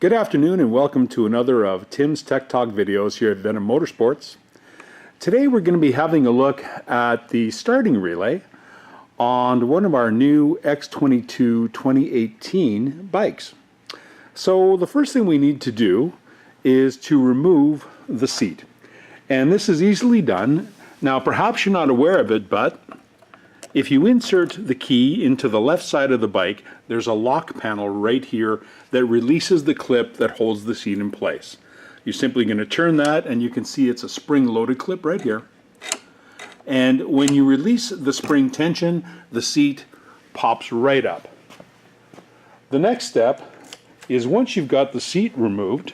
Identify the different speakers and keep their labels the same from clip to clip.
Speaker 1: Good afternoon and welcome to another of Tim's Tech Talk videos here at Venom Motorsports. Today we're going to be having a look at the starting relay on one of our new x22 2018 bikes. So the first thing we need to do is to remove the seat. And this is easily done. Now perhaps you're not aware of it, but if you insert the key into the left side of the bike, there's a lock panel right here that releases the clip that holds the seat in place. You're simply going to turn that and you can see it's a spring-loaded clip right here. And when you release the spring tension, the seat pops right up. The next step is once you've got the seat removed,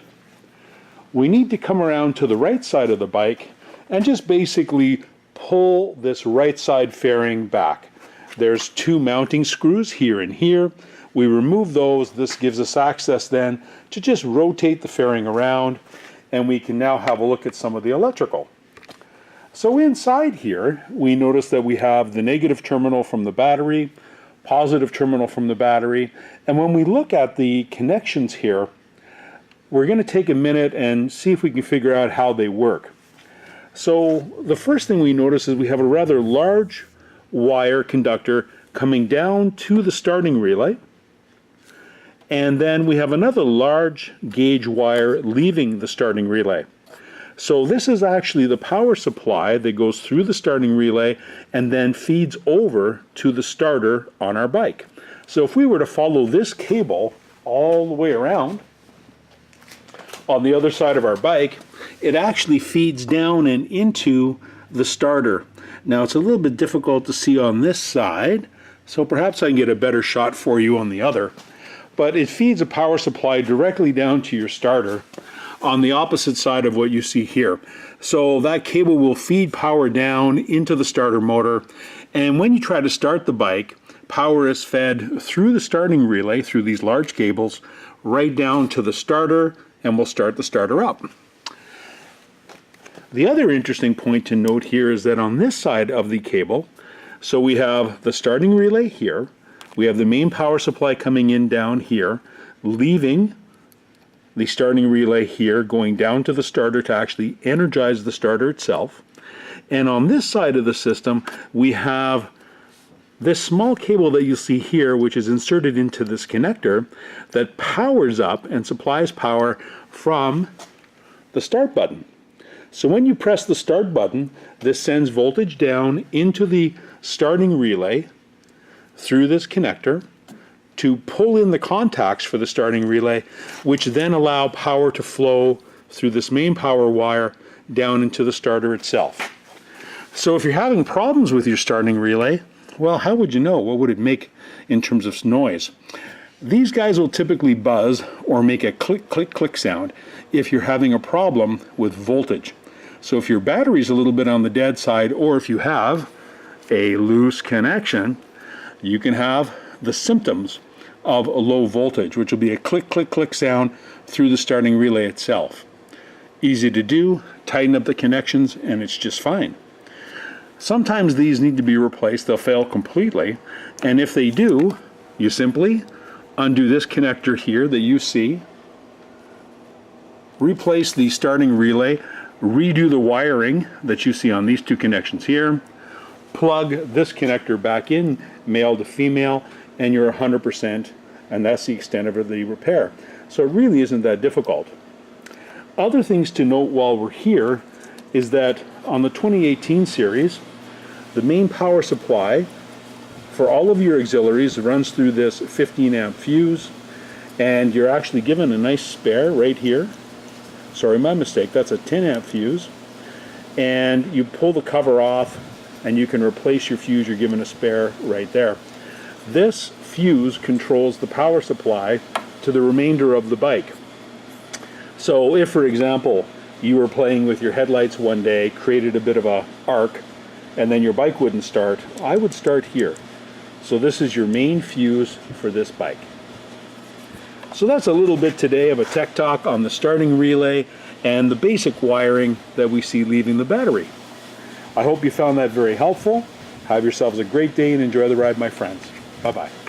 Speaker 1: we need to come around to the right side of the bike and just basically pull this right side fairing back. There's two mounting screws here and here. We remove those. This gives us access then to just rotate the fairing around, and we can now have a look at some of the electrical. So inside here we notice that we have the negative terminal from the battery, positive terminal from the battery, and when we look at the connections here, we're going to take a minute and see if we can figure out how they work. So the first thing we notice is we have a rather large wire conductor coming down to the starting relay, and then we have another large gauge wire leaving the starting relay. So this is actually the power supply that goes through the starting relay and then feeds over to the starter on our bike. So if we were to follow this cable all the way around on the other side of our bike, it actually feeds down and into the starter. Now it's a little bit difficult to see on this side, so perhaps I can get a better shot for you on the other. But it feeds a power supply directly down to your starter on the opposite side of what you see here. So that cable will feed power down into the starter motor, and when you try to start the bike, power is fed through the starting relay, through these large cables, right down to the starter, and we'll start the starter up. The other interesting point to note here is that on this side of the cable, so we have the starting relay here, we have the main power supply coming in down here, leaving the starting relay here, going down to the starter to actually energize the starter itself. And on this side of the system, we have this small cable that you see here, which is inserted into this connector, that powers up and supplies power from the start button. So when you press the start button, this sends voltage down into the starting relay through this connector to pull in the contacts for the starting relay, which then allow power to flow through this main power wire down into the starter itself. So if you're having problems with your starting relay, well, how would you know? What would it make in terms of noise? These guys will typically buzz or make a click, click, click sound if you're having a problem with voltage. So if your battery's a little bit on the dead side, or if you have a loose connection, you can have the symptoms of a low voltage, which will be a click, click, click sound through the starting relay itself. Easy to do, tighten up the connections, and it's just fine. Sometimes these need to be replaced. They'll fail completely, and if they do, you simply undo this connector here that you see, replace the starting relay, redo the wiring that you see on these two connections here, plug this connector back in, male to female, and you're 100%, and that's the extent of the repair. So it really isn't that difficult. Other things to note while we're here is that on the 2018 series, the main power supply for all of your auxiliaries runs through this 15 amp fuse, and you're actually given a nice spare right here. Sorry, my mistake, that's a 10 amp fuse, and you pull the cover off and you can replace your fuse. You're given a spare right there. This fuse controls the power supply to the remainder of the bike. So if, for example, you were playing with your headlights one day, created a bit of a arc, and then your bike wouldn't start, I would start here. So this is your main fuse for this bike. So that's a little bit today of a tech talk on the starting relay and the basic wiring that we see leaving the battery. I hope you found that very helpful. Have yourselves a great day and enjoy the ride, my friends. Bye-bye.